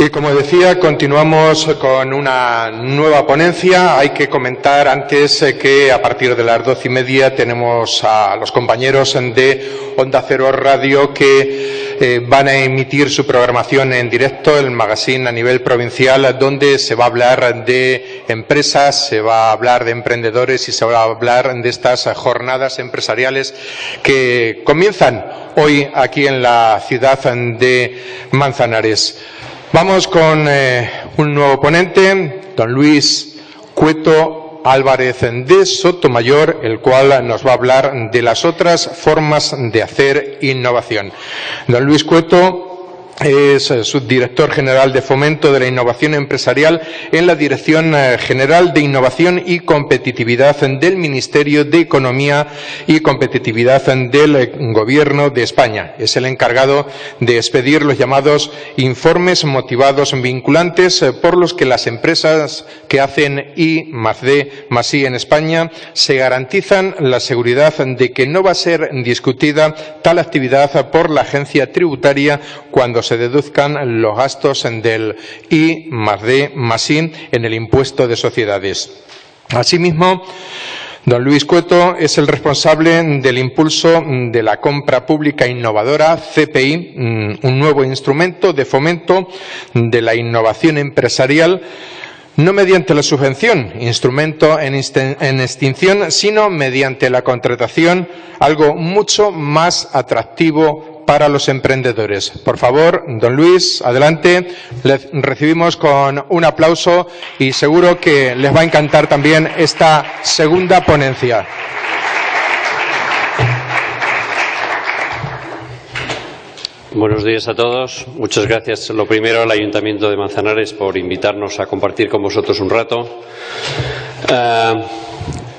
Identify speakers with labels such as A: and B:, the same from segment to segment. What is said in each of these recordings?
A: Y como decía, continuamos con una nueva ponencia. Hay que comentar antes que a partir de las 12:30 tenemos a los compañeros de Onda Cero Radio que van a emitir su programación en directo, el magazine a nivel provincial, donde se va a hablar de empresas, se va a hablar de emprendedores y se va a hablar de estas jornadas empresariales que comienzan hoy aquí en la ciudad de Manzanares. Vamos con un nuevo ponente, don Luis Cueto Álvarez de Sotomayor, el cual nos va a hablar de las otras formas de hacer innovación. Don Luis Cueto es subdirector general de Fomento de la Innovación Empresarial en la Dirección General de Innovación y Competitividad del Ministerio de Economía y Competitividad del Gobierno de España. Es el encargado de expedir los llamados informes motivados vinculantes por los que las empresas que hacen I+D+I en España se garantizan la seguridad de que no va a ser discutida tal actividad por la agencia tributaria cuando se deduzcan los gastos del I+D+I en el impuesto de sociedades. Asimismo, don Luis Cueto es el responsable del impulso de la compra pública innovadora, CPI, un nuevo instrumento de fomento de la innovación empresarial, no mediante la subvención, instrumento en extinción, sino mediante la contratación, algo mucho más atractivo para los emprendedores. Por favor, don Luis, adelante. Les recibimos con un aplauso y seguro que les va a encantar también esta segunda ponencia.
B: Buenos días a todos. Muchas gracias, lo primero, al Ayuntamiento de Manzanares por invitarnos a compartir con vosotros un rato.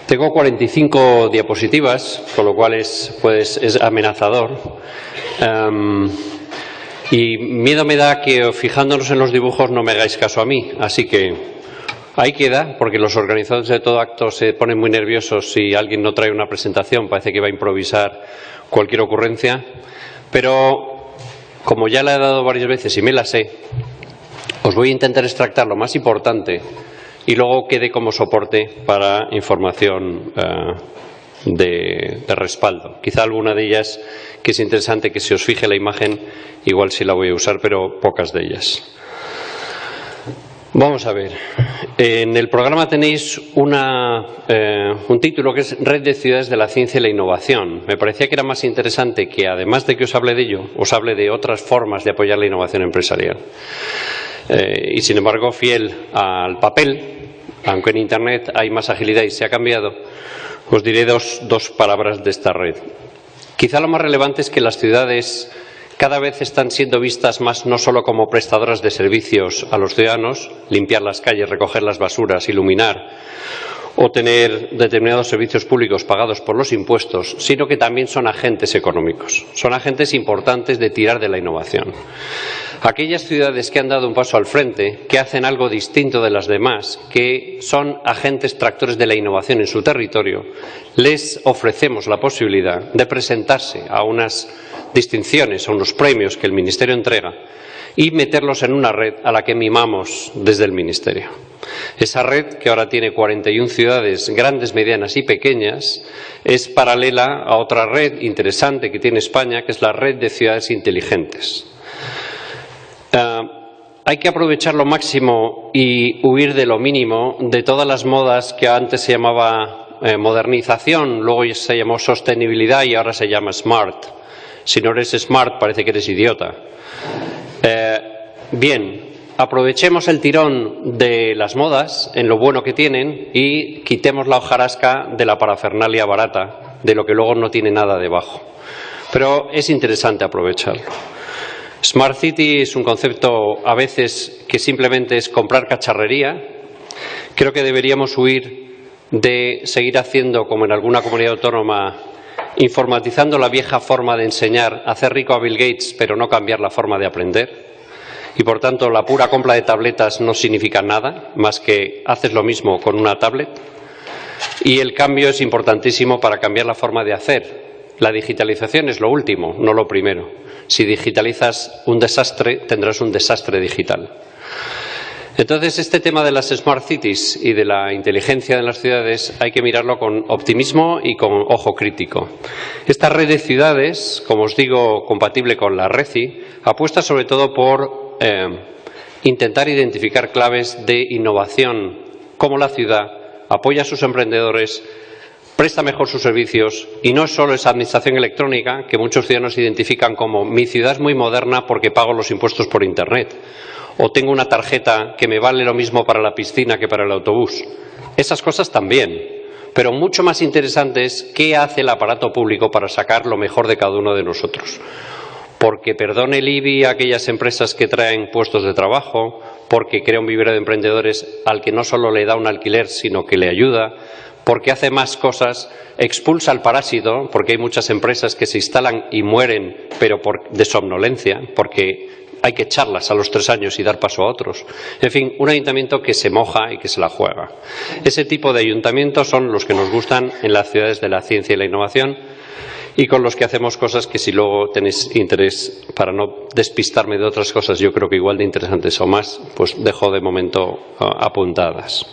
B: Tengo 45 diapositivas, con lo cual es amenazador. Y miedo me da que, fijándonos en los dibujos, no me hagáis caso a mí. Así que ahí queda, porque los organizadores de todo acto se ponen muy nerviosos si alguien no trae una presentación. Parece que va a improvisar cualquier ocurrencia. Pero como ya la he dado varias veces y me la sé, os voy a intentar extractar lo más importante y luego quede como soporte para información de respaldo. Quizá alguna de ellas que es interesante que se os fije la imagen, igual sí la voy a usar, pero pocas de ellas. Vamos a ver. En el programa tenéis un título que es Red de Ciudades de la Ciencia y la Innovación. Me parecía que era más interesante que, además de que os hable de ello, os hable de otras formas de apoyar la innovación empresarial. Y sin embargo, fiel al papel, aunque en Internet hay más agilidad y se ha cambiado, os diré dos palabras de esta red. Quizá lo más relevante es que las ciudades cada vez están siendo vistas más no solo como prestadoras de servicios a los ciudadanos, limpiar las calles, recoger las basuras, iluminar o tener determinados servicios públicos pagados por los impuestos, sino que también son agentes económicos. Son agentes importantes de tirar de la innovación. Aquellas ciudades que han dado un paso al frente, que hacen algo distinto de las demás, que son agentes tractores de la innovación en su territorio, les ofrecemos la posibilidad de presentarse a unas distinciones, a unos premios que el Ministerio entrega y meterlos en una red a la que mimamos desde el Ministerio. Esa red, que ahora tiene 41 ciudades grandes, medianas y pequeñas, es paralela a otra red interesante que tiene España, que es la Red de Ciudades Inteligentes. Hay que aprovechar lo máximo y huir de lo mínimo de todas las modas que antes se llamaba modernización, luego se llamó sostenibilidad y ahora se llama smart. Si no eres smart, parece que eres idiota. Bien, aprovechemos el tirón de las modas en lo bueno que tienen y quitemos la hojarasca de la parafernalia barata, de lo que luego no tiene nada debajo. Pero es interesante aprovecharlo. Smart City es un concepto a veces que simplemente es comprar cacharrería. Creo que deberíamos huir de seguir haciendo, como en alguna comunidad autónoma, informatizando la vieja forma de enseñar, hacer rico a Bill Gates, pero no cambiar la forma de aprender. Y, por tanto, la pura compra de tabletas no significa nada, más que haces lo mismo con una tablet. Y el cambio es importantísimo para cambiar la forma de hacer. La digitalización es lo último, no lo primero. Si digitalizas un desastre, tendrás un desastre digital. Entonces, este tema de las Smart Cities y de la inteligencia de las ciudades hay que mirarlo con optimismo y con ojo crítico. Esta red de ciudades, como os digo, compatible con la RECI, apuesta sobre todo por intentar identificar claves de innovación, cómo la ciudad apoya a sus emprendedores, presta mejor sus servicios y no solo esa administración electrónica que muchos ciudadanos identifican como mi ciudad es muy moderna porque pago los impuestos por Internet. O tengo una tarjeta que me vale lo mismo para la piscina que para el autobús. Esas cosas también, pero mucho más interesante es qué hace el aparato público para sacar lo mejor de cada uno de nosotros. Porque perdone el IBI a aquellas empresas que traen puestos de trabajo, porque crea un vivero de emprendedores al que no solo le da un alquiler, sino que le ayuda, porque hace más cosas, expulsa al parásito, porque hay muchas empresas que se instalan y mueren, pero de somnolencia, porque hay que echarlas a los 3 años y dar paso a otros. En fin, un ayuntamiento que se moja y que se la juega. Ese tipo de ayuntamientos son los que nos gustan en las ciudades de la ciencia y la innovación y con los que hacemos cosas que, si luego tenéis interés, para no despistarme de otras cosas, yo creo que igual de interesantes o más, pues dejo de momento apuntadas.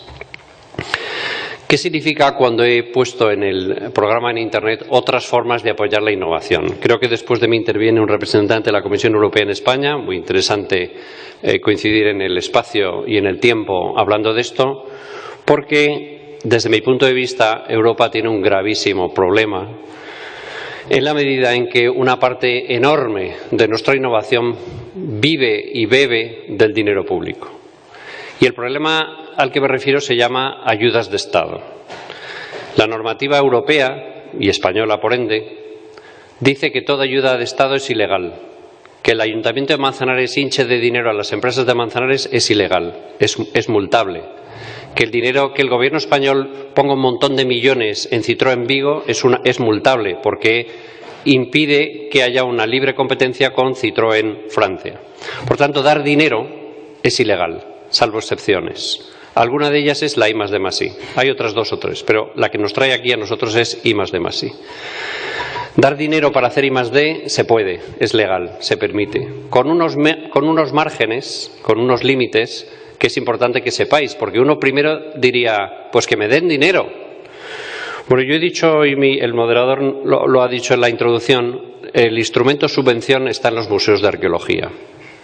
B: ¿Qué significa cuando he puesto en el programa en Internet otras formas de apoyar la innovación? Creo que después de mí interviene un representante de la Comisión Europea en España. Muy interesante coincidir en el espacio y en el tiempo hablando de esto, porque desde mi punto de vista Europa tiene un gravísimo problema en la medida en que una parte enorme de nuestra innovación vive y bebe del dinero público. Y el problema al que me refiero se llama ayudas de Estado. La normativa europea, y española por ende, dice que toda ayuda de Estado es ilegal, que el Ayuntamiento de Manzanares hinche de dinero a las empresas de Manzanares es ilegal, es multable, que el Gobierno español ponga un montón de millones en Citroën Vigo es multable, porque impide que haya una libre competencia con Citroën Francia. Por tanto, dar dinero es ilegal, salvo excepciones. Alguna de ellas es la I+D+I. Hay otras 2 o 3, pero la que nos trae aquí a nosotros es I+D+I. Dar dinero para hacer I+D se puede, es legal, se permite, con unos márgenes, con unos límites que es importante que sepáis, porque uno primero diría, pues que me den dinero. Bueno, yo he dicho, y el moderador lo ha dicho en la introducción, el instrumento subvención está en los museos de arqueología.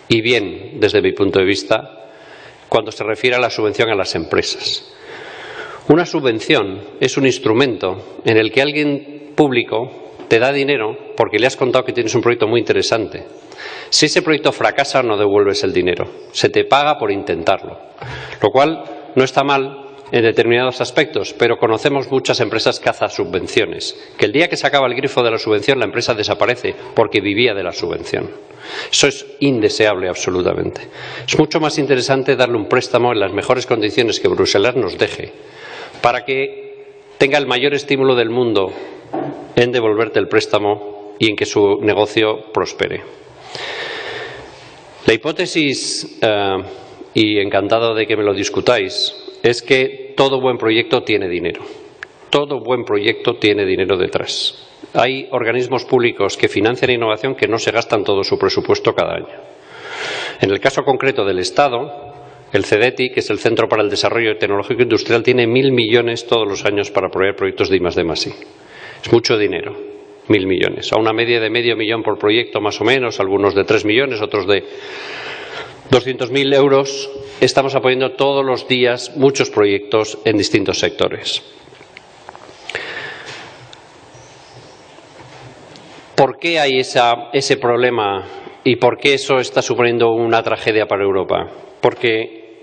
B: Y bien, desde mi punto de vista, cuando se refiere a la subvención a las empresas. Una subvención es un instrumento en el que alguien público te da dinero porque le has contado que tienes un proyecto muy interesante. Si ese proyecto fracasa, no devuelves el dinero. Se te paga por intentarlo. Lo cual no está mal en determinados aspectos, pero conocemos muchas empresas cazasubvenciones, que el día que se acaba el grifo de la subvención, la empresa desaparece porque vivía de la subvención. Eso es indeseable absolutamente. Es mucho más interesante darle un préstamo en las mejores condiciones que Bruselas nos deje, para que tenga el mayor estímulo del mundo en devolverte el préstamo y en que su negocio prospere. La hipótesis, y encantado de que me lo discutáis, es que todo buen proyecto tiene dinero. Todo buen proyecto tiene dinero detrás. Hay organismos públicos que financian innovación que no se gastan todo su presupuesto cada año. En el caso concreto del Estado, el CEDETI, que es el Centro para el Desarrollo Tecnológico Industrial, tiene 1.000 millones todos los años para apoyar proyectos de I+D+I. Es mucho dinero, 1.000 millones. A una media de medio millón por proyecto más o menos, algunos de 3 millones, otros de 200.000 euros. Estamos apoyando todos los días muchos proyectos en distintos sectores. ¿Por qué hay ese problema y por qué eso está suponiendo una tragedia para Europa? Porque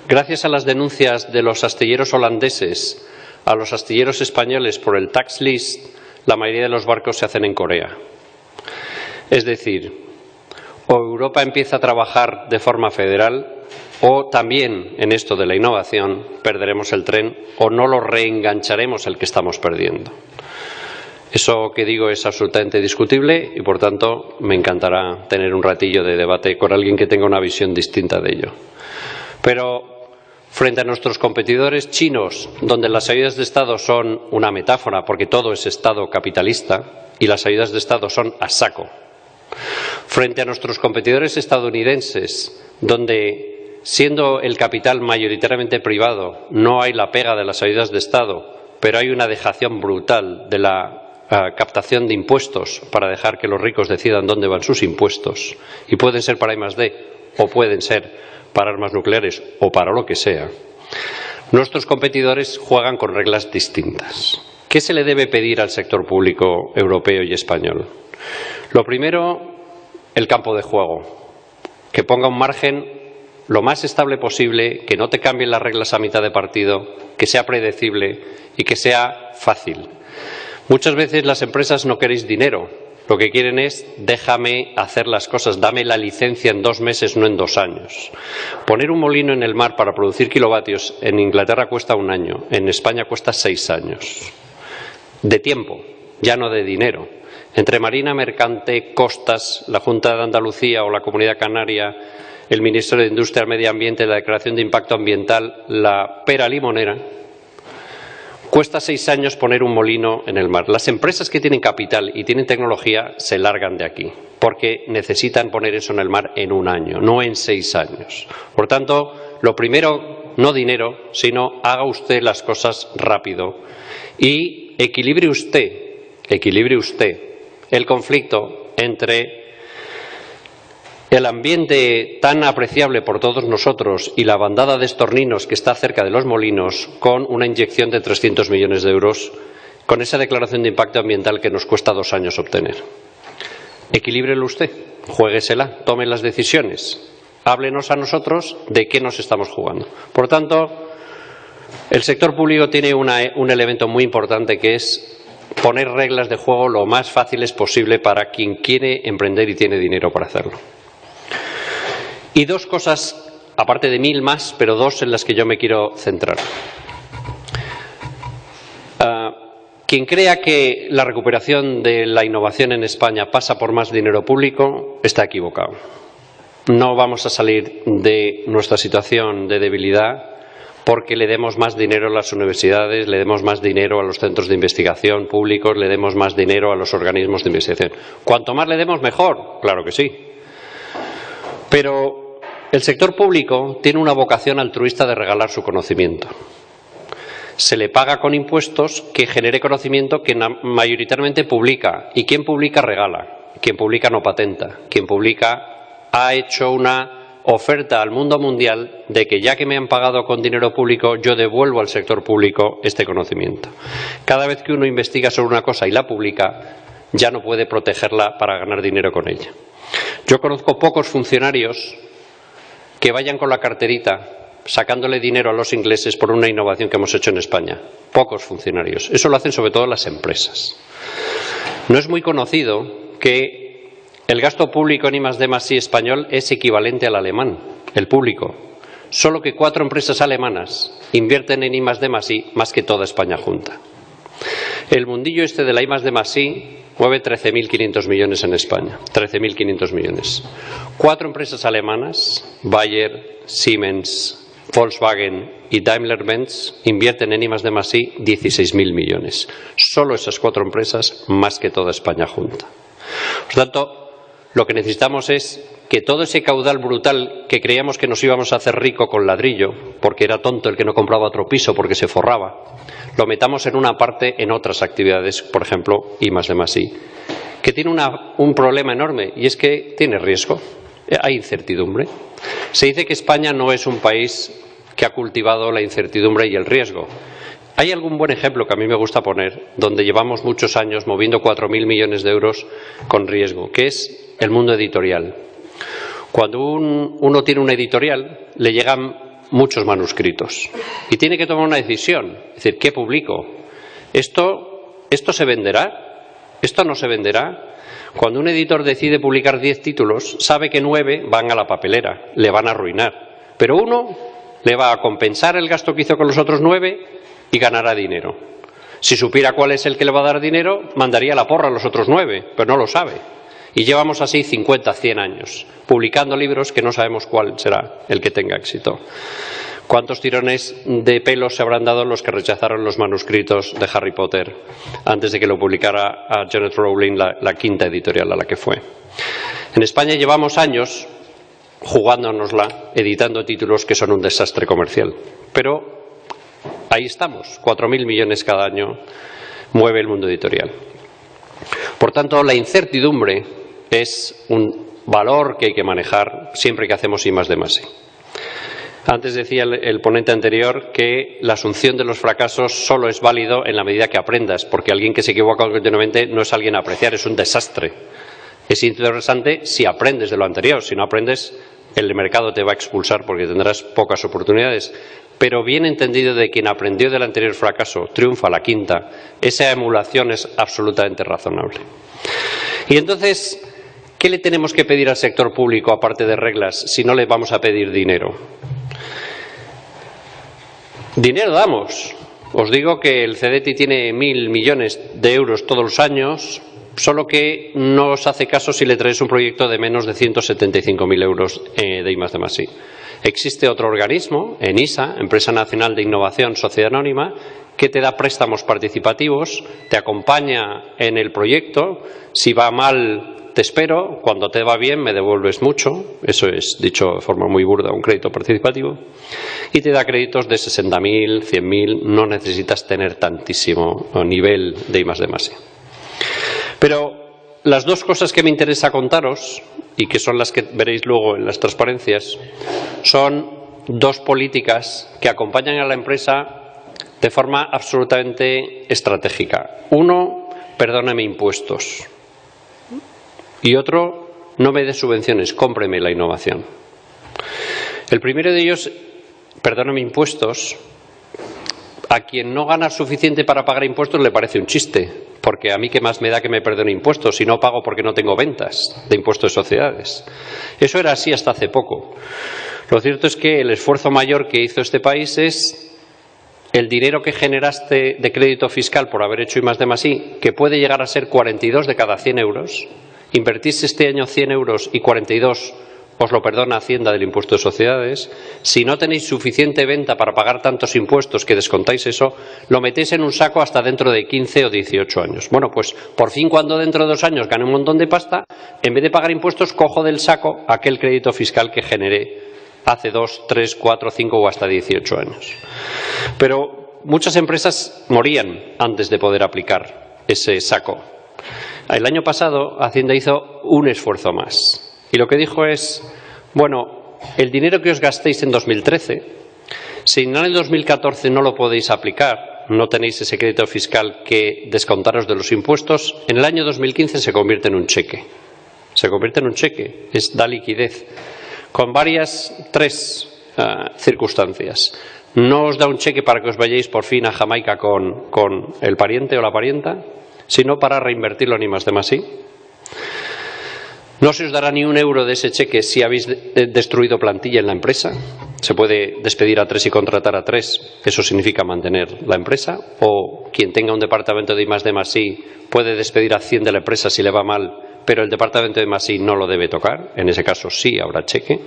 B: gracias a las denuncias de los astilleros holandeses a los astilleros españoles por el tax list, la mayoría de los barcos se hacen en Corea. Es decir, o Europa empieza a trabajar de forma federal o también en esto de la innovación perderemos el tren o no lo reengancharemos el que estamos perdiendo. Eso que digo es absolutamente discutible y, por tanto, me encantará tener un ratillo de debate con alguien que tenga una visión distinta de ello. Pero frente a nuestros competidores chinos, donde las ayudas de Estado son una metáfora porque todo es Estado capitalista y las ayudas de Estado son a saco, frente a nuestros competidores estadounidenses, donde siendo el capital mayoritariamente privado, no hay la pega de las ayudas de Estado, pero hay una dejación brutal de la captación de impuestos para dejar que los ricos decidan dónde van sus impuestos, y pueden ser para I+D o pueden ser para armas nucleares o para lo que sea. Nuestros competidores juegan con reglas distintas. ¿Qué se le debe pedir al sector público europeo y español? Lo primero, el campo de juego, que ponga un margen lo más estable posible, que no te cambien las reglas a mitad de partido, que sea predecible y que sea fácil. Muchas veces las empresas no queréis dinero, lo que quieren es déjame hacer las cosas, dame la licencia en 2 meses, no en 2 años. Poner un molino en el mar para producir kilovatios en Inglaterra cuesta 1 año, en España cuesta 6 años. De tiempo, ya no de dinero. Entre Marina Mercante, Costas, la Junta de Andalucía o la Comunidad Canaria, el Ministerio de Industria, Medio Ambiente, la Declaración de Impacto Ambiental, la pera limonera, cuesta 6 años poner un molino en el mar. Las empresas que tienen capital y tienen tecnología se largan de aquí, porque necesitan poner eso en el mar en 1 año, no en 6 años. Por tanto, lo primero, no dinero, sino haga usted las cosas rápido y equilibre usted el conflicto entre el ambiente tan apreciable por todos nosotros y la bandada de estorninos que está cerca de los molinos con una inyección de 300 millones de euros con esa declaración de impacto ambiental que nos cuesta 2 años obtener. Equilíbrelo usted, juéguesela, tome las decisiones, háblenos a nosotros de qué nos estamos jugando. Por tanto, el sector público tiene un elemento muy importante que es poner reglas de juego lo más fáciles posible para quien quiere emprender y tiene dinero para hacerlo. Y 2 cosas, aparte de 1000 más, pero 2 en las que yo me quiero centrar. Quien crea que la recuperación de la innovación en España pasa por más dinero público está equivocado. No vamos a salir de nuestra situación de debilidad porque le demos más dinero a las universidades, le demos más dinero a los centros de investigación públicos, le demos más dinero a los organismos de investigación. Cuanto más le demos, mejor, claro que sí. Pero el sector público tiene una vocación altruista de regalar su conocimiento. Se le paga con impuestos que genere conocimiento que mayoritariamente publica. Y quien publica regala. Quien publica no patenta. Quien publica ha hecho una oferta al mundo mundial de que ya que me han pagado con dinero público, yo devuelvo al sector público este conocimiento. Cada vez que uno investiga sobre una cosa y la publica, ya no puede protegerla para ganar dinero con ella. Yo conozco pocos funcionarios que vayan con la carterita sacándole dinero a los ingleses por una innovación que hemos hecho en España. Pocos funcionarios. Eso lo hacen sobre todo las empresas. No es muy conocido que el gasto público en I+D+I español es equivalente al alemán, el público. Solo que 4 empresas alemanas invierten en I+D+I más que toda España junta. El mundillo este de la I+D+I mueve 13.500 millones en España. 13.500 millones. 4 empresas alemanas, Bayer, Siemens, Volkswagen y Daimler-Benz, invierten en I+D+I 16.000 millones. Solo esas 4 empresas más que toda España junta. Por tanto, lo que necesitamos es que todo ese caudal brutal que creíamos que nos íbamos a hacer rico con ladrillo, porque era tonto el que no compraba otro piso porque se forraba, lo metamos en una parte en otras actividades, por ejemplo, I+D+I, que tiene un problema enorme y es que tiene riesgo, hay incertidumbre. Se dice que España no es un país que ha cultivado la incertidumbre y el riesgo. Hay algún buen ejemplo que a mí me gusta poner, donde llevamos muchos años moviendo 4.000 millones de euros con riesgo, que es el mundo editorial. Cuando uno tiene una editorial, le llegan muchos manuscritos y tiene que tomar una decisión, es decir, ¿qué publico? ¿Esto se venderá? ¿Esto no se venderá? Cuando un editor decide publicar 10 títulos, sabe que 9 van a la papelera, le van a arruinar, pero uno le va a compensar el gasto que hizo con los otros 9 y ganará dinero. Si supiera cuál es el que le va a dar dinero, mandaría la porra a los otros 9, pero no lo sabe. Y llevamos así 50, 100 años, publicando libros que no sabemos cuál será el que tenga éxito. ¿Cuántos tirones de pelos se habrán dado los que rechazaron los manuscritos de Harry Potter antes de que lo publicara a Janet Rowling, la quinta editorial a la que fue? En España llevamos años jugándonosla, editando títulos que son un desastre comercial. Pero ahí estamos, 4.000 millones cada año mueve el mundo editorial. Por tanto, la incertidumbre es un valor que hay que manejar siempre que hacemos I+D+I. Antes decía el ponente anterior que la asunción de los fracasos solo es válido en la medida que aprendas, porque alguien que se equivoca continuamente no es alguien a apreciar, es un desastre. Es interesante si aprendes de lo anterior, si no aprendes, el mercado te va a expulsar porque tendrás pocas oportunidades. Pero bien entendido de quien aprendió del anterior fracaso, triunfa la quinta, esa emulación es absolutamente razonable. Y entonces, ¿qué le tenemos que pedir al sector público, aparte de reglas, si no le vamos a pedir dinero? Dinero damos. Os digo que el CDTI tiene 1.000 millones de euros todos los años, solo que no os hace caso si le traéis un proyecto de menos de 175.000 euros de I+D+I. Existe otro organismo, ENISA, Empresa Nacional de Innovación Sociedad Anónima, que te da préstamos participativos, te acompaña en el proyecto. Si va mal, te espero, cuando te va bien me devuelves mucho, eso es, dicho de forma muy burda, un crédito participativo, y te da créditos de 60.000, 100.000, no necesitas tener tantísimo nivel de I+D+I. Pero las dos cosas que me interesa contaros, y que son las que veréis luego en las transparencias, son dos políticas que acompañan a la empresa de forma absolutamente estratégica. Uno, perdóname impuestos. Y otro, no me des subvenciones, cómpreme la innovación. El primero de ellos, perdóname impuestos, a quien no gana suficiente para pagar impuestos le parece un chiste, porque a mí qué más me da que me perdone impuestos si no pago porque no tengo ventas de impuestos de sociedades. Eso era así hasta hace poco. Lo cierto es que el esfuerzo mayor que hizo este país es el dinero que generaste de crédito fiscal por haber hecho I+D+I, que puede llegar a ser 42 de cada 100 euros, invertís este año 100 euros y 42 os lo perdona Hacienda del impuesto de sociedades. Si no tenéis suficiente venta para pagar tantos impuestos que descontáis eso, lo metéis en un saco hasta dentro de 15 o 18 años. Bueno, pues por fin, cuando dentro de 2 años gane un montón de pasta, en vez de pagar impuestos, cojo del saco aquel crédito fiscal que generé hace 2, 3, 4, 5 o hasta 18 años. Pero muchas empresas morían antes de poder aplicar ese saco. El año pasado Hacienda hizo un esfuerzo más. Y lo que dijo es, bueno, el dinero que os gastéis en 2013, si en el 2014 no lo podéis aplicar, no tenéis ese crédito fiscal que descontaros de los impuestos, en el año 2015 se convierte en un cheque. Se convierte en un cheque, da liquidez, con tres circunstancias. No os da un cheque para que os vayáis por fin a Jamaica con el pariente o la parienta, sino para reinvertirlo en I+D+I. No se os dará ni un euro de ese cheque si habéis destruido plantilla en la empresa. Se puede despedir a 3 y contratar a 3. Eso significa mantener la empresa. O quien tenga un departamento de I+D+I puede despedir a 100 de la empresa si le va mal, pero el departamento de I+D+I no lo debe tocar. En ese caso sí habrá cheque.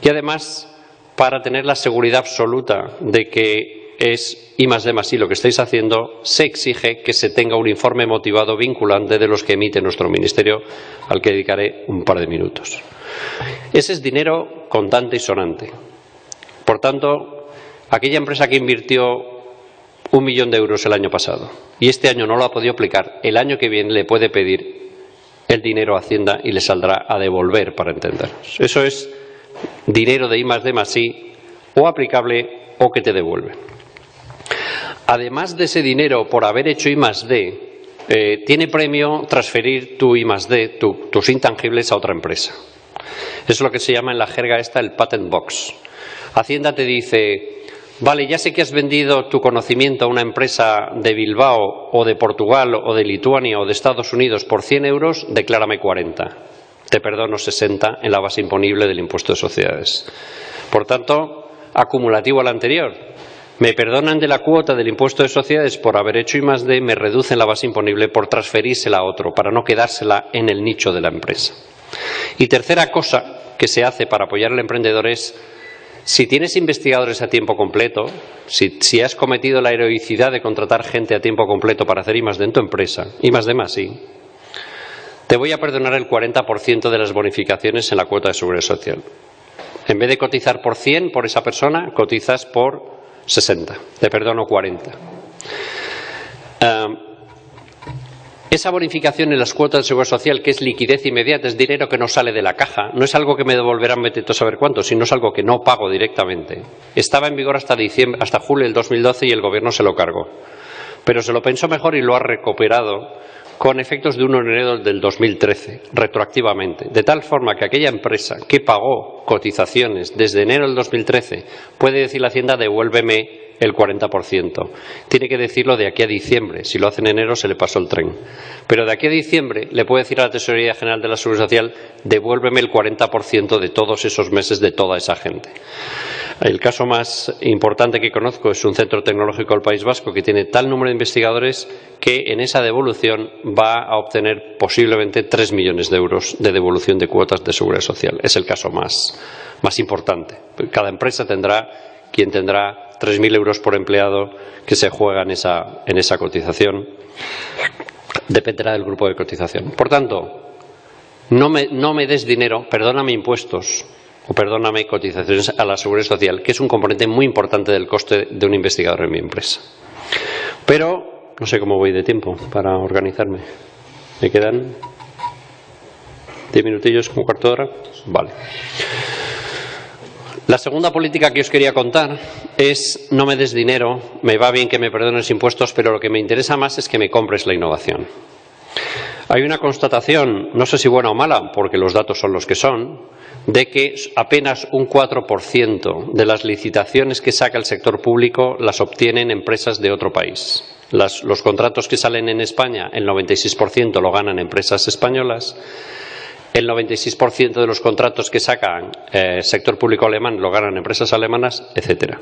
B: Y además, para tener la seguridad absoluta de que es I+D+I lo que estáis haciendo, se exige que se tenga un informe motivado vinculante de los que emite nuestro ministerio, al que dedicaré un par de minutos. Ese es dinero contante y sonante. Por tanto, aquella empresa que invirtió 1 millón de euros el año pasado y este año no lo ha podido aplicar, el año que viene le puede pedir el dinero a Hacienda y le saldrá a devolver, para entendernos. Eso es dinero de I+D+I o aplicable o que te devuelven. Además de ese dinero por haber hecho I+D, tiene premio transferir tu I+D, tus intangibles, a otra empresa. Es lo que se llama en la jerga esta el patent box. Hacienda te dice, vale, ya sé que has vendido tu conocimiento a una empresa de Bilbao o de Portugal o de Lituania o de Estados Unidos por 100 euros, declárame 40. Te perdono 60 en la base imponible del impuesto de sociedades. Por tanto, acumulativo al anterior. Me perdonan de la cuota del impuesto de sociedades por haber hecho I+D, me reducen la base imponible por transferírsela a otro, para no quedársela en el nicho de la empresa. Y tercera cosa que se hace para apoyar al emprendedor es, si tienes investigadores a tiempo completo, si has cometido la heroicidad de contratar gente a tiempo completo para hacer I+D en tu empresa, I+D+I, te voy a perdonar el 40% de las bonificaciones en la cuota de seguridad social. En vez de cotizar por 100 por esa persona, cotizas por 60, o 40. Esa bonificación en las cuotas de seguridad social, que es liquidez inmediata, es dinero que no sale de la caja, no es algo que me devolverán vete a saber cuánto, sino es algo que no pago directamente. Estaba en vigor hasta julio del 2012 y el Gobierno se lo cargó. Pero se lo pensó mejor y lo ha recuperado con efectos de 1 de enero del 2013, retroactivamente. De tal forma que aquella empresa que pagó cotizaciones desde enero del 2013 puede decir la Hacienda devuélveme el 40%. Tiene que decirlo de aquí a diciembre. Si lo hace en enero se le pasó el tren. Pero de aquí a diciembre le puede decir a la Tesorería General de la Seguridad Social devuélveme el 40% de todos esos meses de toda esa gente. El caso más importante que conozco es un centro tecnológico del País Vasco que tiene tal número de investigadores que en esa devolución va a obtener posiblemente 3 millones de euros de devolución de cuotas de seguridad social. Es el caso más importante. Cada empresa tendrá 3.000 euros por empleado que se juega en esa cotización. Dependerá del grupo de cotización. Por tanto, no me des dinero, perdóname impuestos o perdóname cotizaciones a la seguridad social, que es un componente muy importante del coste de un investigador en mi empresa. Pero no sé cómo voy de tiempo para organizarme. ¿Me quedan 10 minutillos, un cuarto de hora? Vale. La segunda política que os quería contar es no me des dinero, me va bien que me perdones impuestos, pero lo que me interesa más es que me compres la innovación. Hay una constatación, no sé si buena o mala, porque los datos son los que son, de que apenas un 4% de las licitaciones que saca el sector público las obtienen empresas de otro país. Los contratos que salen en España, el 96% lo ganan empresas españolas. El 96% de los contratos que sacan el sector público alemán lo ganan empresas alemanas, etcétera.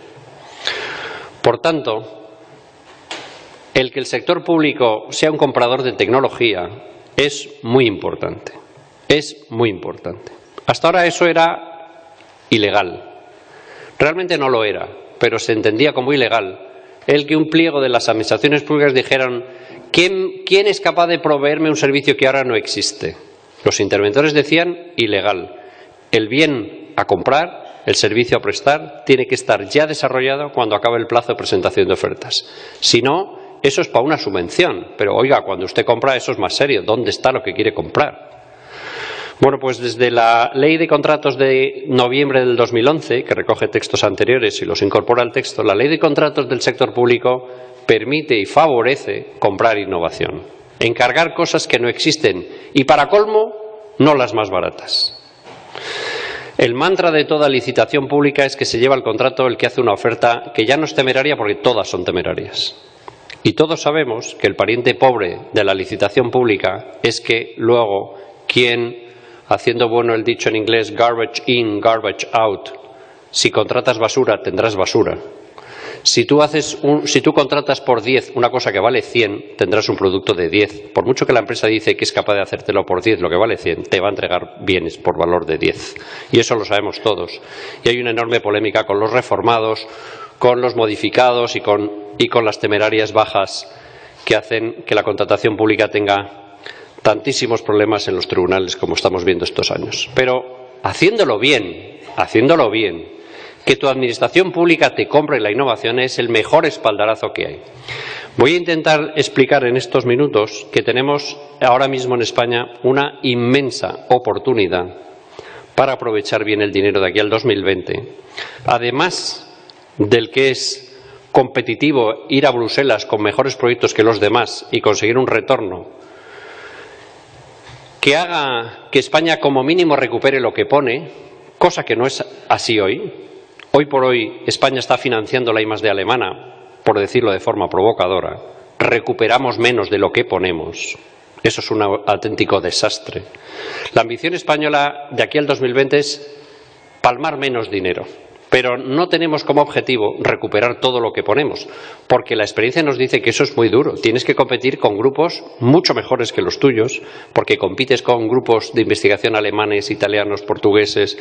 B: Por tanto, el que el sector público sea un comprador de tecnología es muy importante. Es muy importante. Hasta ahora eso era ilegal. Realmente no lo era, pero se entendía como ilegal el que un pliego de las administraciones públicas dijeran ¿quién es capaz de proveerme un servicio que ahora no existe? Los interventores decían ilegal. El bien a comprar, el servicio a prestar, tiene que estar ya desarrollado cuando acabe el plazo de presentación de ofertas. Si no, eso es para una subvención. Pero oiga, cuando usted compra eso es más serio. ¿Dónde está lo que quiere comprar? Bueno, pues desde la Ley de Contratos de noviembre del 2011, que recoge textos anteriores y los incorpora al texto, la Ley de Contratos del sector público permite y favorece comprar innovación, encargar cosas que no existen y, para colmo, no las más baratas. El mantra de toda licitación pública es que se lleva el contrato el que hace una oferta que ya no es temeraria porque todas son temerarias. Y todos sabemos que el pariente pobre de la licitación pública es que luego quien, haciendo bueno el dicho en inglés, garbage in, garbage out, si contratas basura tendrás basura. Si tú contratas por 10 una cosa que vale 100, tendrás un producto de 10. Por mucho que la empresa dice que es capaz de hacértelo por 10, lo que vale 100, te va a entregar bienes por valor de 10. Y eso lo sabemos todos. Y hay una enorme polémica con los reformados, con los modificados y con las temerarias bajas que hacen que la contratación pública tenga tantísimos problemas en los tribunales como estamos viendo estos años. Pero haciéndolo bien, que tu administración pública te compre la innovación es el mejor espaldarazo que hay. Voy a intentar explicar en estos minutos que tenemos ahora mismo en España una inmensa oportunidad para aprovechar bien el dinero de aquí al 2020. Además del que es competitivo ir a Bruselas con mejores proyectos que los demás y conseguir un retorno que haga que España como mínimo recupere lo que pone, cosa que no es así hoy. Hoy por hoy España está financiando la I+D alemana, por decirlo de forma provocadora. Recuperamos menos de lo que ponemos. Eso es un auténtico desastre. La ambición española de aquí al 2020 es palmar menos dinero, pero no tenemos como objetivo recuperar todo lo que ponemos, porque la experiencia nos dice que eso es muy duro. Tienes que competir con grupos mucho mejores que los tuyos, porque compites con grupos de investigación alemanes, italianos, portugueses,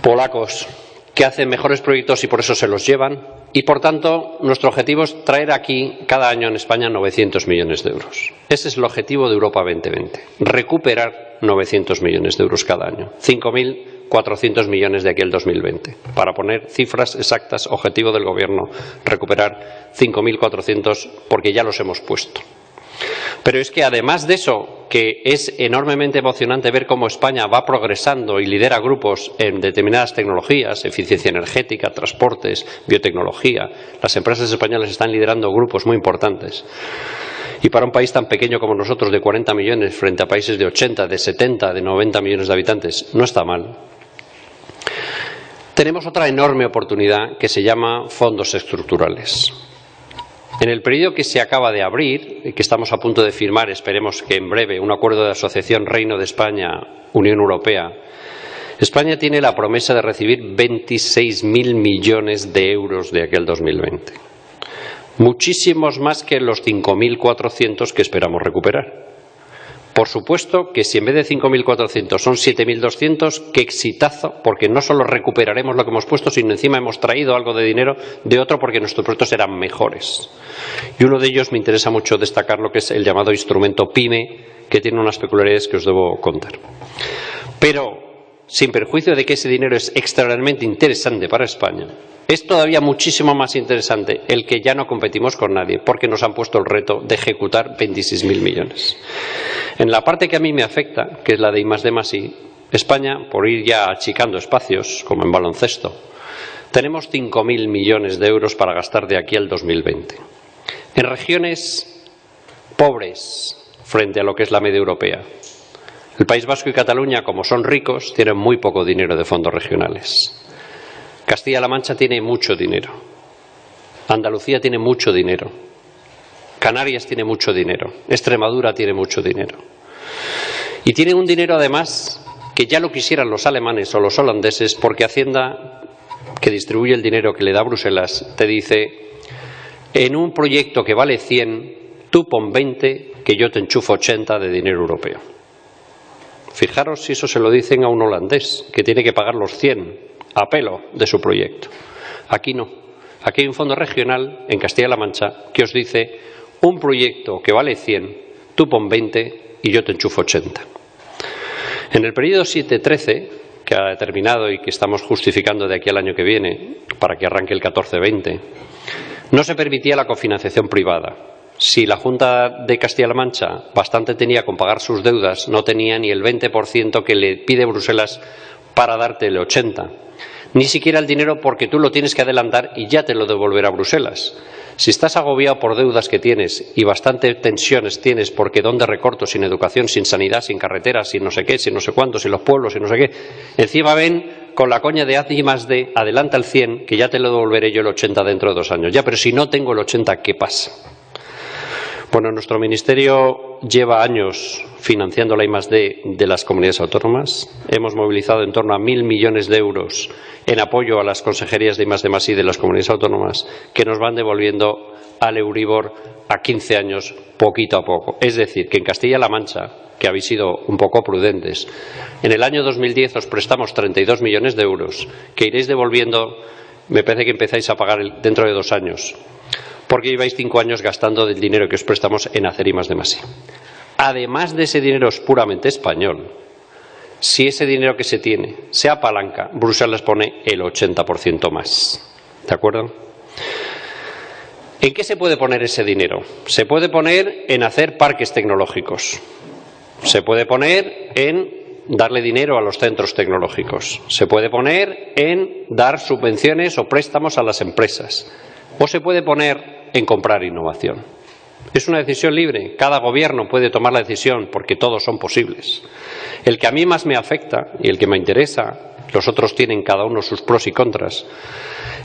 B: polacos, que hacen mejores proyectos y por eso se los llevan. Y, por tanto, nuestro objetivo es traer aquí cada año en España 900 millones de euros. Ese es el objetivo de Europa 2020, recuperar 900 millones de euros cada año, 5.400 millones de aquí al 2020. Para poner cifras exactas, objetivo del Gobierno, recuperar 5.400 porque ya los hemos puesto. Pero es que además de eso, que es enormemente emocionante ver cómo España va progresando y lidera grupos en determinadas tecnologías, eficiencia energética, transportes, biotecnología, las empresas españolas están liderando grupos muy importantes. Y para un país tan pequeño como nosotros, de 40 millones, frente a países de 80, de 70, de 90 millones de habitantes, no está mal. Tenemos otra enorme oportunidad que se llama fondos estructurales. En el periodo que se acaba de abrir, que estamos a punto de firmar, esperemos que en breve, un acuerdo de asociación Reino de España-Unión Europea, España tiene la promesa de recibir 26.000 millones de euros de aquel 2020. Muchísimos más que los 5.400 que esperamos recuperar. Por supuesto que si en vez de 5.400 son 7.200, qué exitazo, porque no solo recuperaremos lo que hemos puesto, sino encima hemos traído algo de dinero de otro porque nuestros proyectos eran mejores. Y uno de ellos me interesa mucho destacar lo que es el llamado instrumento PYME, que tiene unas peculiaridades que os debo contar. Pero, sin perjuicio de que ese dinero es extraordinariamente interesante para España, es todavía muchísimo más interesante el que ya no competimos con nadie, porque nos han puesto el reto de ejecutar 26.000 millones. En la parte que a mí me afecta, que es la de I+D+I, España, por ir ya achicando espacios, como en baloncesto, tenemos 5.000 millones de euros para gastar de aquí al 2020. En regiones pobres frente a lo que es la media europea. El País Vasco y Cataluña, como son ricos, tienen muy poco dinero de fondos regionales. Castilla-La Mancha tiene mucho dinero. Andalucía tiene mucho dinero. Canarias tiene mucho dinero. Extremadura tiene mucho dinero. Y tiene un dinero, además, que ya lo quisieran los alemanes o los holandeses, porque Hacienda, que distribuye el dinero que le da Bruselas, te dice, en un proyecto que vale 100, tú pon 20, que yo te enchufo 80 de dinero europeo. Fijaros si eso se lo dicen a un holandés, que tiene que pagar los 100 a pelo de su proyecto. Aquí no. Aquí hay un fondo regional en Castilla-La Mancha que os dice, un proyecto que vale 100, tú pon 20 y yo te enchufo 80. En el periodo 7-13, que ha terminado y que estamos justificando de aquí al año que viene, para que arranque el 14-20, no se permitía la cofinanciación privada. Si la Junta de Castilla-La Mancha bastante tenía con pagar sus deudas, no tenía ni el 20% que le pide Bruselas para darte el 80%. Ni siquiera el dinero porque tú lo tienes que adelantar y ya te lo devolverá Bruselas. Si estás agobiado por deudas que tienes y bastante tensiones tienes porque dónde recorto, sin educación, sin sanidad, sin carreteras, sin no sé qué, sin no sé cuánto, sin los pueblos, sin no sé qué, encima ven con la coña de haz I+D, adelanta el 100, que ya te lo devolveré yo el 80 dentro de 2 años. Ya, pero si no tengo el 80, ¿qué pasa? Bueno, nuestro ministerio lleva años financiando la I+D de las comunidades autónomas. Hemos movilizado en torno a 1.000 millones de euros en apoyo a las consejerías de I+D+I de las comunidades autónomas, que nos van devolviendo al Euribor a 15 años poquito a poco. Es decir, que en Castilla-La Mancha, que habéis sido un poco prudentes, en el año 2010 os prestamos 32 millones de euros, que iréis devolviendo, me parece que empezáis a pagar dentro de 2 años. Porque lleváis 5 años gastando del dinero que os prestamos en hacer I+D+I. Además de ese dinero es puramente español. Si ese dinero que se tiene se apalanca, Bruselas pone el 80% más. ¿De acuerdo? ¿En qué se puede poner ese dinero? Se puede poner en hacer parques tecnológicos. Se puede poner en darle dinero a los centros tecnológicos. Se puede poner en dar subvenciones o préstamos a las empresas. O se puede poner en comprar innovación. Es una decisión libre. Cada gobierno puede tomar la decisión porque todos son posibles. El que a mí más me afecta y el que me interesa, los otros tienen cada uno sus pros y contras.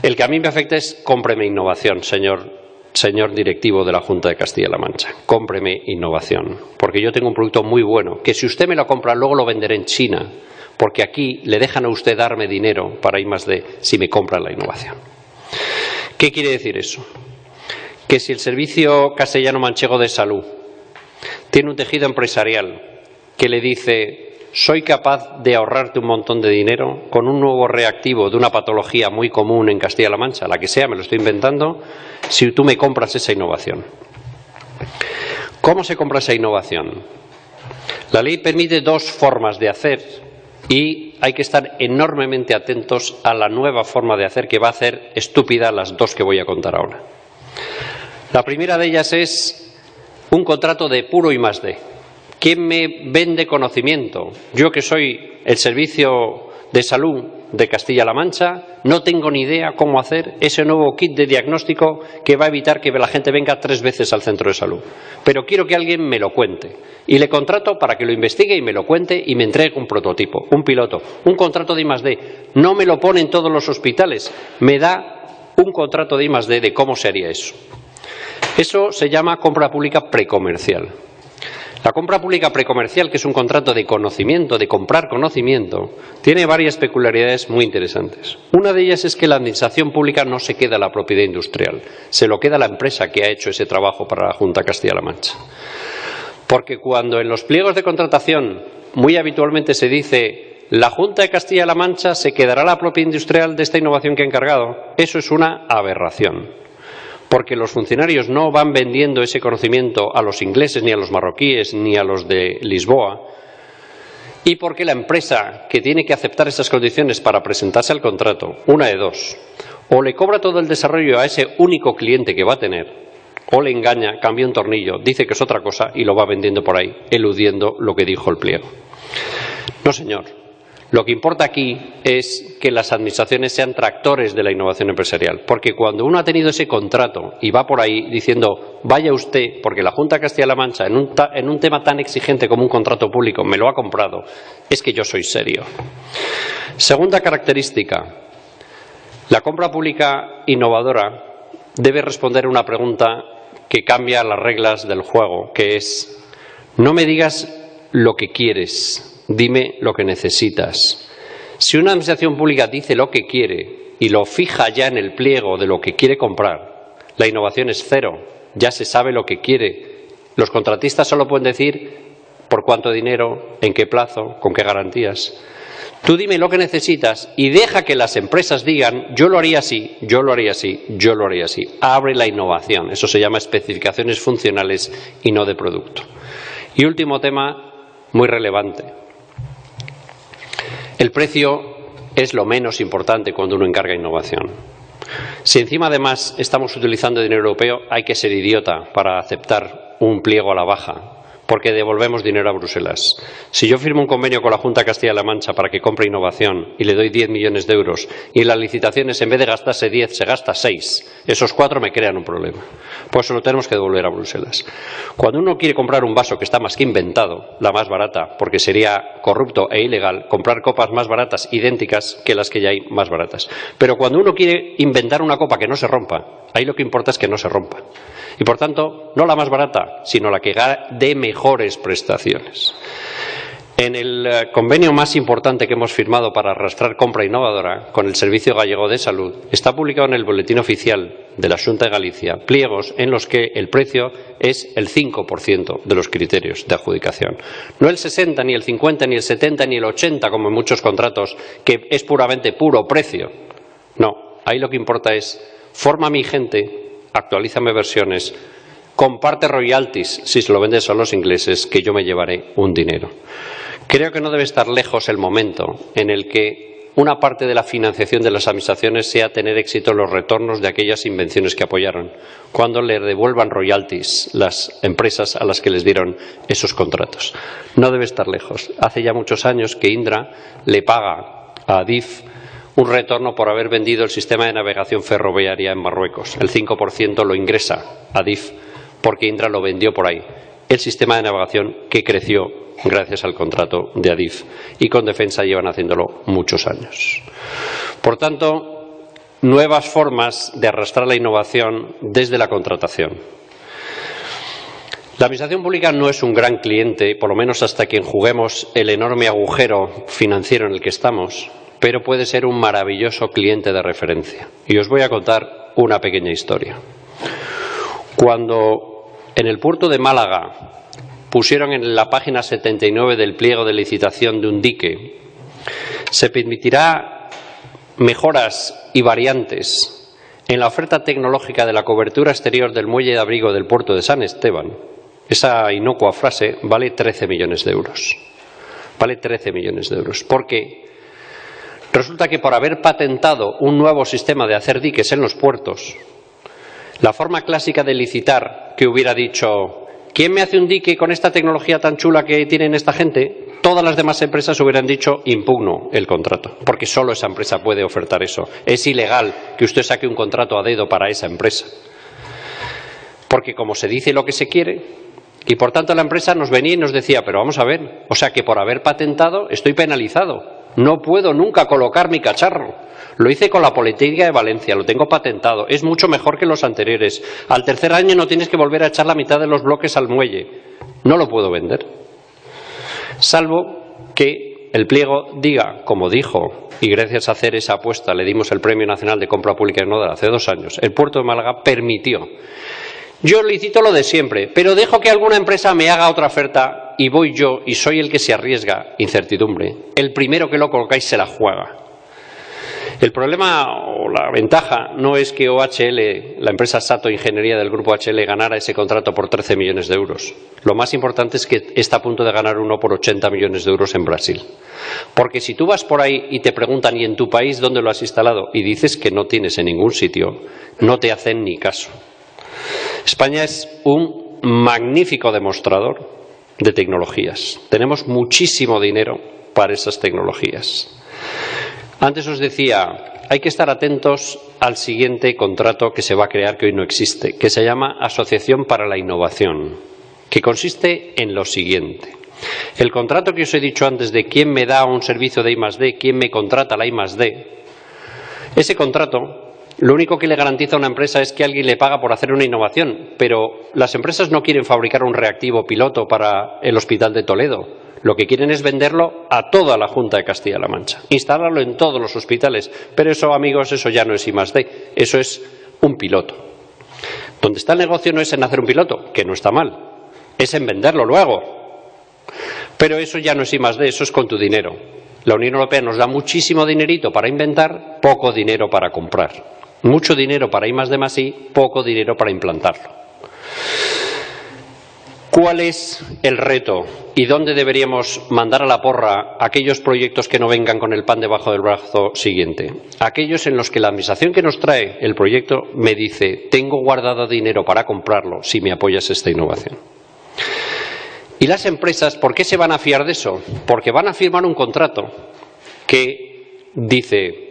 B: El que a mí me afecta es cómpreme innovación, señor directivo de la Junta de Castilla-La Mancha. Cómpreme innovación. Porque yo tengo un producto muy bueno que si usted me lo compra luego lo venderé en China. Porque aquí le dejan a usted darme dinero para I+D si me compra la innovación. ¿Qué quiere decir eso? Que si el Servicio Castellano Manchego de Salud tiene un tejido empresarial que le dice soy capaz de ahorrarte un montón de dinero con un nuevo reactivo de una patología muy común en Castilla-La Mancha, la que sea, me lo estoy inventando, si tú me compras esa innovación. ¿Cómo se compra esa innovación? La ley permite dos formas de hacer y hay que estar enormemente atentos a la nueva forma de hacer que va a hacer estúpida las dos que voy a contar ahora. La primera de ellas es un contrato de puro I+D. ¿Quién me vende conocimiento? Yo, que soy el Servicio de Salud de Castilla-La Mancha, no tengo ni idea cómo hacer ese nuevo kit de diagnóstico que va a evitar que la gente venga 3 veces al centro de salud. Pero quiero que alguien me lo cuente. Y le contrato para que lo investigue y me lo cuente y me entregue un prototipo, un piloto, un contrato de I+D. No me lo pone en todos los hospitales, me da un contrato de I+D de cómo se haría eso. Eso se llama compra pública precomercial. La compra pública precomercial, que es un contrato de conocimiento, de comprar conocimiento, tiene varias peculiaridades muy interesantes. Una de ellas es que la administración pública no se queda la propiedad industrial, se lo queda la empresa que ha hecho ese trabajo para la Junta de Castilla-La Mancha. Porque cuando en los pliegos de contratación muy habitualmente se dice la Junta de Castilla-La Mancha se quedará la propiedad industrial de esta innovación que ha encargado, eso es una aberración. Porque los funcionarios no van vendiendo ese conocimiento a los ingleses, ni a los marroquíes, ni a los de Lisboa, y porque la empresa que tiene que aceptar esas condiciones para presentarse al contrato, una de dos, o le cobra todo el desarrollo a ese único cliente que va a tener, o le engaña, cambia un tornillo, dice que es otra cosa y lo va vendiendo por ahí, eludiendo lo que dijo el pliego. No, señor. Lo que importa aquí es que las administraciones sean tractores de la innovación empresarial, porque cuando uno ha tenido ese contrato y va por ahí diciendo vaya usted, porque la Junta de Castilla-La Mancha en un tema tan exigente como un contrato público me lo ha comprado, es que yo soy serio. Segunda característica, la compra pública innovadora debe responder a una pregunta que cambia las reglas del juego, que es no me digas lo que quieres, dime lo que necesitas. Si una administración pública dice lo que quiere y lo fija ya en el pliego de lo que quiere comprar, la innovación es cero, ya se sabe lo que quiere. Los contratistas solo pueden decir por cuánto dinero, en qué plazo, con qué garantías. Tú dime lo que necesitas y deja que las empresas digan yo lo haría así, yo lo haría así, yo lo haría así. Abre la innovación. Eso se llama especificaciones funcionales y no de producto. Y último tema, muy relevante. El precio es lo menos importante cuando uno encarga innovación. Si encima además estamos utilizando dinero europeo, hay que ser idiota para aceptar un pliego a la baja, porque devolvemos dinero a Bruselas. Si yo firmo un convenio con la Junta de Castilla-La Mancha para que compre innovación y le doy 10 millones de euros y en las licitaciones en vez de gastarse 10 se gasta 6, esos 4 me crean un problema. Pues eso lo tenemos que devolver a Bruselas. Cuando uno quiere comprar un vaso que está más que inventado, la más barata, porque sería corrupto e ilegal comprar copas más baratas idénticas que las que ya hay más baratas. Pero cuando uno quiere inventar una copa que no se rompa, ahí lo que importa es que no se rompa. Y por tanto, no la más barata, sino la que dé mejores prestaciones. En el convenio más importante que hemos firmado para arrastrar compra innovadora con el Servicio Gallego de Salud, está publicado en el Boletín Oficial de la Xunta de Galicia pliegos en los que el precio es el 5% de los criterios de adjudicación. No el 60, ni el 50, ni el 70, ni el 80, como en muchos contratos, que es puramente puro precio. No, ahí lo que importa es forma mi gente, actualízame versiones, comparte royalties si se lo vendes a los ingleses, que yo me llevaré un dinero. Creo que no debe estar lejos el momento en el que una parte de la financiación de las administraciones sea tener éxito en los retornos de aquellas invenciones que apoyaron, cuando le devuelvan royalties las empresas a las que les dieron esos contratos. No debe estar lejos. Hace ya muchos años que Indra le paga a Adif un retorno por haber vendido el sistema de navegación ferroviaria en Marruecos. El 5% lo ingresa Adif porque Indra lo vendió por ahí. El sistema de navegación que creció gracias al contrato de Adif y con Defensa llevan haciéndolo muchos años. Por tanto, nuevas formas de arrastrar la innovación desde la contratación. La administración pública no es un gran cliente, por lo menos hasta que enjuguemos el enorme agujero financiero en el que estamos, pero puede ser un maravilloso cliente de referencia. Y os voy a contar una pequeña historia. Cuando en el puerto de Málaga pusieron en la página 79 del pliego de licitación de un dique. Se permitirá mejoras y variantes en la oferta tecnológica de la cobertura exterior del muelle de abrigo del puerto de San Esteban. Esa inocua frase vale 13 millones de euros. Vale 13 millones de euros. Porque resulta que por haber patentado un nuevo sistema de hacer diques en los puertos, la forma clásica de licitar que hubiera dicho ¿quién me hace un dique con esta tecnología tan chula que tienen esta gente? Todas las demás empresas hubieran dicho impugno el contrato, porque solo esa empresa puede ofertar eso. Es ilegal que usted saque un contrato a dedo para esa empresa, porque como se dice lo que se quiere, y por tanto la empresa nos venía y nos decía, pero vamos a ver, o sea que por haber patentado estoy penalizado, no puedo nunca colocar mi cacharro. Lo hice con la política de Valencia, lo tengo patentado, es mucho mejor que los anteriores. Al tercer año no tienes que volver a echar la mitad de los bloques al muelle. No lo puedo vender. Salvo que el pliego diga, como dijo, y gracias a hacer esa apuesta le dimos el Premio Nacional de Compra Pública en Nodal hace 2 años, el puerto de Málaga permitió. Yo licito lo de siempre, pero dejo que alguna empresa me haga otra oferta y voy yo y soy el que se arriesga, incertidumbre. El primero que lo colocáis se la juega. El problema o la ventaja no es que OHL, la empresa Sato Ingeniería del grupo OHL, ganara ese contrato por 13 millones de euros. Lo más importante es que está a punto de ganar uno por 80 millones de euros en Brasil. Porque si tú vas por ahí y te preguntan ¿y en tu país dónde lo has instalado? Y dices que no tienes en ningún sitio, no te hacen ni caso. España es un magnífico demostrador de tecnologías. Tenemos muchísimo dinero para esas tecnologías. Antes os decía, hay que estar atentos al siguiente contrato que se va a crear, que hoy no existe, que se llama Asociación para la Innovación, que consiste en lo siguiente. El contrato que os he dicho antes de quién me da un servicio de I+D, quién me contrata la I+D, ese contrato lo único que le garantiza a una empresa es que alguien le paga por hacer una innovación, pero las empresas no quieren fabricar un reactivo piloto para el Hospital de Toledo. Lo que quieren es venderlo a toda la Junta de Castilla-La Mancha, instalarlo en todos los hospitales. Pero eso, amigos, eso ya no es I+D, eso es un piloto. Donde está el negocio no es en hacer un piloto, que no está mal, es en venderlo luego. Pero eso ya no es I+D, eso es con tu dinero. La Unión Europea nos da muchísimo dinerito para inventar, poco dinero para comprar. Mucho dinero para I+D+I, poco dinero para implantarlo. ¿Cuál es el reto y dónde deberíamos mandar a la porra aquellos proyectos que no vengan con el pan debajo del brazo siguiente? Aquellos en los que la administración que nos trae el proyecto me dice tengo guardado dinero para comprarlo si me apoyas esta innovación. Y las empresas, ¿por qué se van a fiar de eso? Porque van a firmar un contrato que dice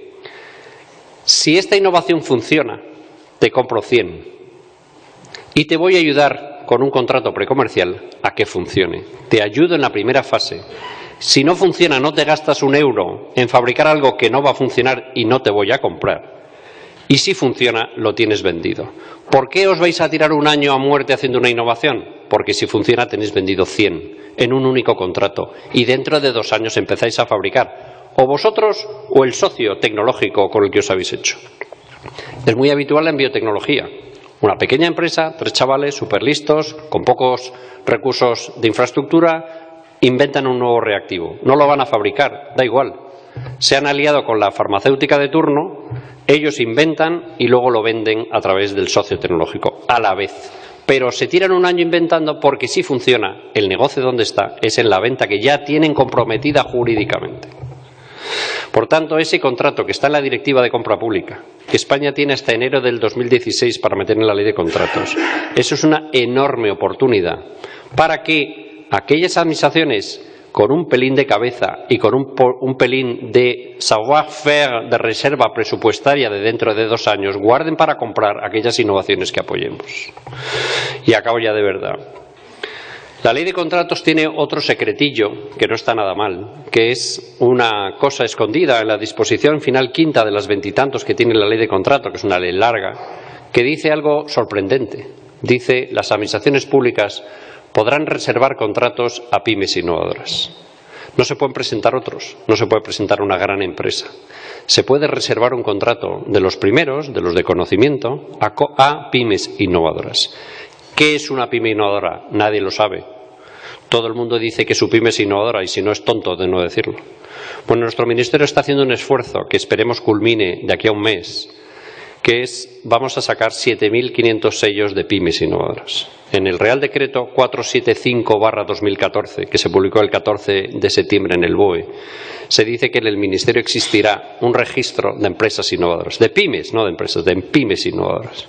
B: si esta innovación funciona, te compro 100 y te voy a ayudar con un contrato precomercial a que funcione. Te ayudo en la primera fase. Si no funciona, no te gastas un euro en fabricar algo que no va a funcionar y no te voy a comprar. Y si funciona, lo tienes vendido. ¿Por qué os vais a tirar un año a muerte haciendo una innovación? Porque si funciona, tenéis vendido 100 en un único contrato y dentro de 2 años empezáis a fabricar. O vosotros o el socio tecnológico con el que os habéis hecho. Es muy habitual en biotecnología. Una pequeña empresa, 3 chavales súper listos, con pocos recursos de infraestructura, inventan un nuevo reactivo. No lo van a fabricar, da igual. Se han aliado con la farmacéutica de turno, ellos inventan y luego lo venden a través del socio tecnológico, a la vez. Pero se tiran un año inventando porque si funciona, el negocio donde está es en la venta que ya tienen comprometida jurídicamente. Por tanto, ese contrato que está en la Directiva de Compra Pública, que España tiene hasta enero del 2016 para meter en la Ley de Contratos, eso es una enorme oportunidad para que aquellas administraciones con un pelín de cabeza y con un pelín de savoir-faire, de reserva presupuestaria de dentro de 2 años, guarden para comprar aquellas innovaciones que apoyemos. Y acabo ya de verdad. La ley de contratos tiene otro secretillo que no está nada mal, que es una cosa escondida en la disposición final quinta de las 20 y tantos que tiene la ley de contrato, que es una ley larga, que dice algo sorprendente. Dice, las administraciones públicas podrán reservar contratos a pymes innovadoras. No se pueden presentar otros, no se puede presentar una gran empresa. Se puede reservar un contrato de los primeros, de los de conocimiento, a pymes innovadoras. ¿Qué es una pyme innovadora? Nadie lo sabe. Todo el mundo dice que su pyme es innovadora y si no es tonto de no decirlo. Bueno, nuestro ministerio está haciendo un esfuerzo que esperemos culmine de aquí a un mes, que es, vamos a sacar 7.500 sellos de pymes innovadoras. En el Real Decreto 475/2014, que se publicó el 14 de septiembre en el BOE, se dice que en el Ministerio existirá un registro de empresas innovadoras, de pymes, no de empresas, de pymes innovadoras.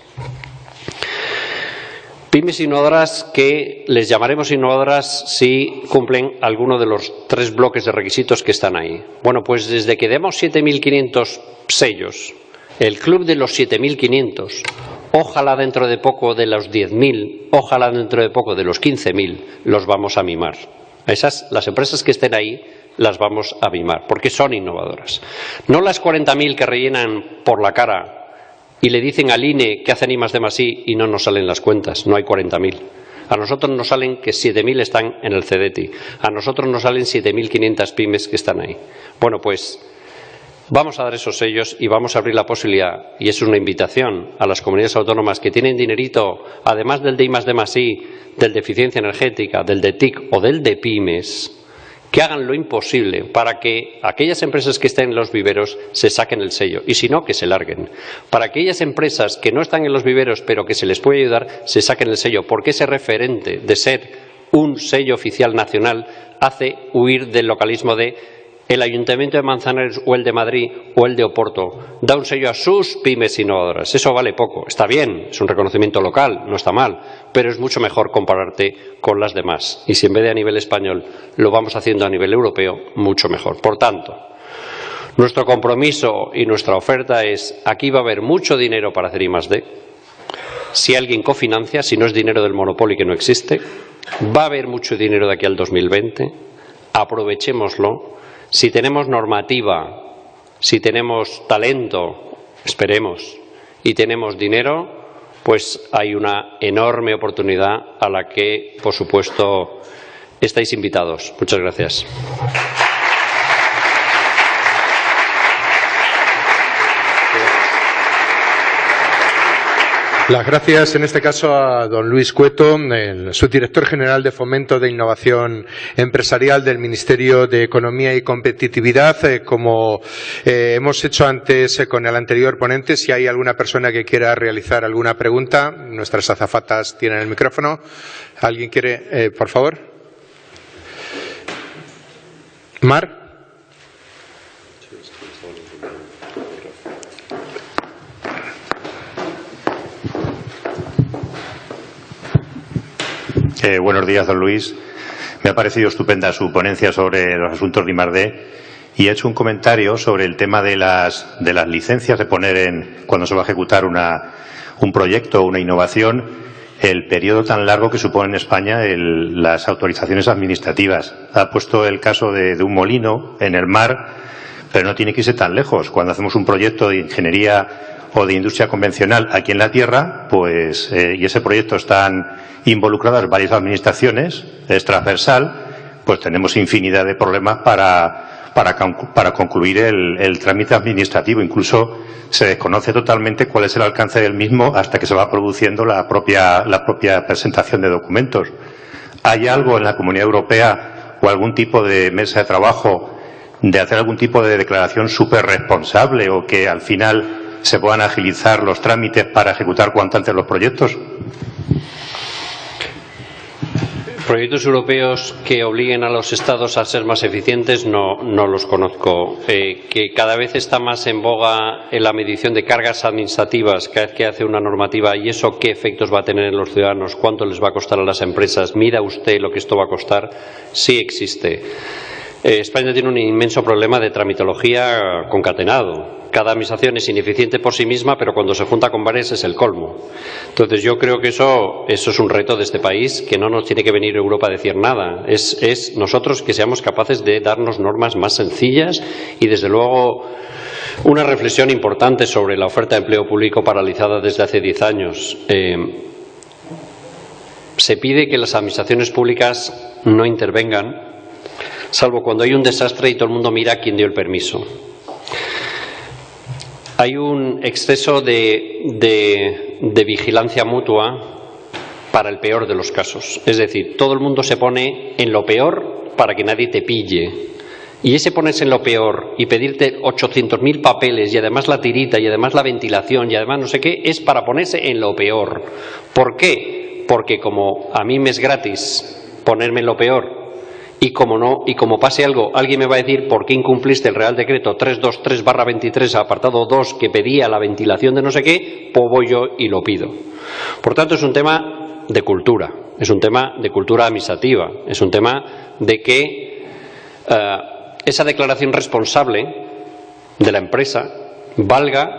B: Pymes innovadoras que les llamaremos innovadoras si cumplen alguno de los 3 bloques de requisitos que están ahí. Bueno, pues desde que demos 7.500 sellos, el club de los 7.500, ojalá dentro de poco de los 10.000, ojalá dentro de poco de los 15.000, los vamos a mimar. Las empresas que estén ahí las vamos a mimar, porque son innovadoras. No las 40.000 que rellenan por la cara y le dicen al INE que hacen I+D+I y no nos salen las cuentas, no hay 40.000. A nosotros nos salen que 7.000 están en el CEDETI, a nosotros nos salen 7.500 pymes que están ahí. Bueno, pues vamos a dar esos sellos y vamos a abrir la posibilidad, y es una invitación a las comunidades autónomas que tienen dinerito, además del de I+D+I, del de eficiencia energética, del de TIC o del de pymes, que hagan lo imposible para que aquellas empresas que estén en los viveros se saquen el sello y si no, que se larguen. Para aquellas empresas que no están en los viveros pero que se les puede ayudar, se saquen el sello, porque ese referente de ser un sello oficial nacional hace huir del localismo de el Ayuntamiento de Manzanares o el de Madrid o el de Oporto da un sello a sus pymes innovadoras. Eso vale poco. Está bien, es un reconocimiento local, no está mal, pero es mucho mejor compararte con las demás. Y si en vez de a nivel español lo vamos haciendo a nivel europeo, mucho mejor. Por tanto, nuestro compromiso y nuestra oferta es, aquí va a haber mucho dinero para hacer I+D. Si alguien cofinancia, si no es dinero del monopolio que no existe, va a haber mucho dinero de aquí al 2020. Aprovechémoslo. Si tenemos normativa, si tenemos talento, esperemos, y tenemos dinero, pues hay una enorme oportunidad a la que, por supuesto, estáis invitados. Muchas gracias.
A: Las gracias en este caso a don Luis Cueto, el subdirector general de Fomento de Innovación Empresarial del Ministerio de Economía y Competitividad. Como hemos hecho antes con el anterior ponente, si hay alguna persona que quiera realizar alguna pregunta, nuestras azafatas tienen el micrófono. ¿Alguien quiere, por favor? Mar.
C: Buenos días, don Luis. Me ha parecido estupenda su ponencia sobre los asuntos de I+D y he hecho un comentario sobre el tema de las licencias, de poner cuando se va a ejecutar un proyecto o una innovación, el periodo tan largo que supone en España las autorizaciones administrativas. Ha puesto el caso de un molino en el mar, pero no tiene que irse tan lejos. Cuando hacemos un proyecto de ingeniería o de industria convencional aquí en la tierra, pues y ese proyecto están involucradas varias administraciones, es transversal, pues tenemos infinidad de problemas para concluir el trámite administrativo. Incluso se desconoce totalmente cuál es el alcance del mismo hasta que se va produciendo la propia presentación de documentos. ¿Hay algo en la Comunidad Europea o algún tipo de mesa de trabajo de hacer algún tipo de declaración súper responsable o que al final se puedan agilizar los trámites para ejecutar cuanto antes los proyectos?
B: Proyectos europeos que obliguen a los Estados a ser más eficientes no los conozco. Que cada vez está más en boga en la medición de cargas administrativas cada vez que hace una normativa y eso qué efectos va a tener en los ciudadanos, cuánto les va a costar a las empresas, mida usted lo que esto va a costar, sí existe. España tiene un inmenso problema de tramitología concatenado. Cada administración es ineficiente por sí misma, pero cuando se junta con varias es el colmo. Entonces yo creo que eso es un reto de este país, que no nos tiene que venir Europa a decir nada. Es nosotros que seamos capaces de darnos normas más sencillas y, desde luego, una reflexión importante sobre la oferta de empleo público paralizada desde hace 10 años. Se pide que las administraciones públicas no intervengan, salvo cuando hay un desastre y todo el mundo mira a quién dio el permiso. Hay un exceso de vigilancia mutua para el peor de los casos. Es decir, todo el mundo se pone en lo peor para que nadie te pille. Y ese ponerse en lo peor y pedirte 800.000 papeles y además la tirita y además la ventilación y además no sé qué, es para ponerse en lo peor. ¿Por qué? Porque como a mí me es gratis ponerme en lo peor y como pase algo, alguien me va a decir por qué incumpliste el Real Decreto 323/23 apartado 2 que pedía la ventilación de no sé qué, pues voy yo y lo pido. Por tanto, es un tema de cultura, es un tema de cultura administrativa, es un tema de que esa declaración responsable de la empresa valga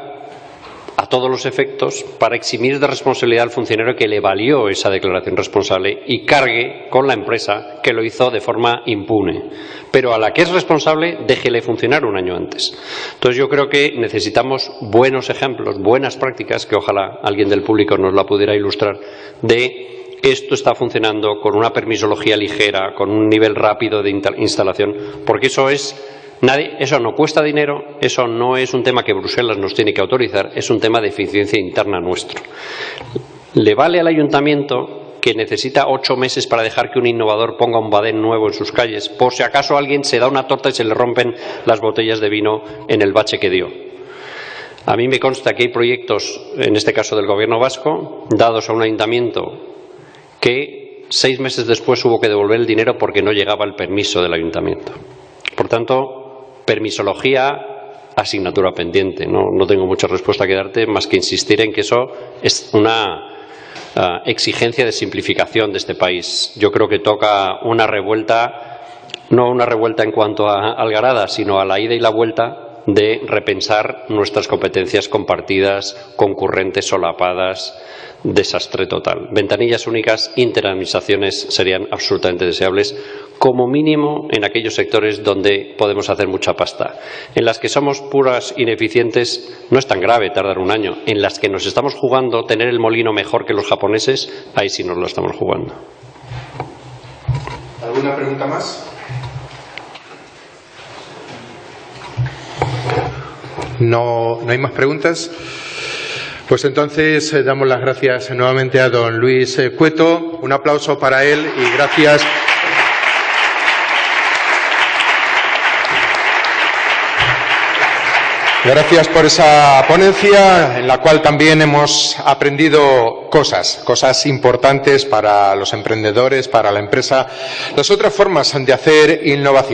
B: a todos los efectos para eximir de responsabilidad al funcionario que le valió esa declaración responsable y cargue con la empresa que lo hizo de forma impune. Pero a la que es responsable, déjele funcionar un año antes. Entonces yo creo que necesitamos buenos ejemplos, buenas prácticas, que ojalá alguien del público nos la pudiera ilustrar, de esto está funcionando con una permisología ligera, con un nivel rápido de instalación, porque eso no cuesta dinero, eso no es un tema que Bruselas nos tiene que autorizar, es un tema de eficiencia interna nuestro. ¿Le vale al ayuntamiento que necesita 8 meses para dejar que un innovador ponga un badén nuevo en sus calles, por si acaso alguien se da una torta y se le rompen las botellas de vino en el bache que dio? A mí me consta que hay proyectos, en este caso del Gobierno vasco, dados a un ayuntamiento que 6 meses después hubo que devolver el dinero porque no llegaba el permiso del ayuntamiento. Por tanto, permisología, asignatura pendiente. No tengo mucha respuesta que darte más que insistir en que eso es una exigencia de simplificación de este país. Yo creo que toca una revuelta, no una revuelta en cuanto a Algarada, sino a la ida y la vuelta de repensar nuestras competencias compartidas, concurrentes, solapadas. Desastre total. Ventanillas únicas, interadministraciones serían absolutamente deseables, como mínimo en aquellos sectores donde podemos hacer mucha pasta. En las que somos puras ineficientes no es tan grave tardar un año. En las que nos estamos jugando tener el molino mejor que los japoneses, ahí sí nos lo estamos jugando.
A: ¿Alguna pregunta más? No hay más preguntas. Pues entonces damos las gracias nuevamente a don Luis Cueto. Un aplauso para él y gracias. Gracias por esa ponencia en la cual también hemos aprendido cosas importantes para los emprendedores, para la empresa, las otras formas de hacer innovación.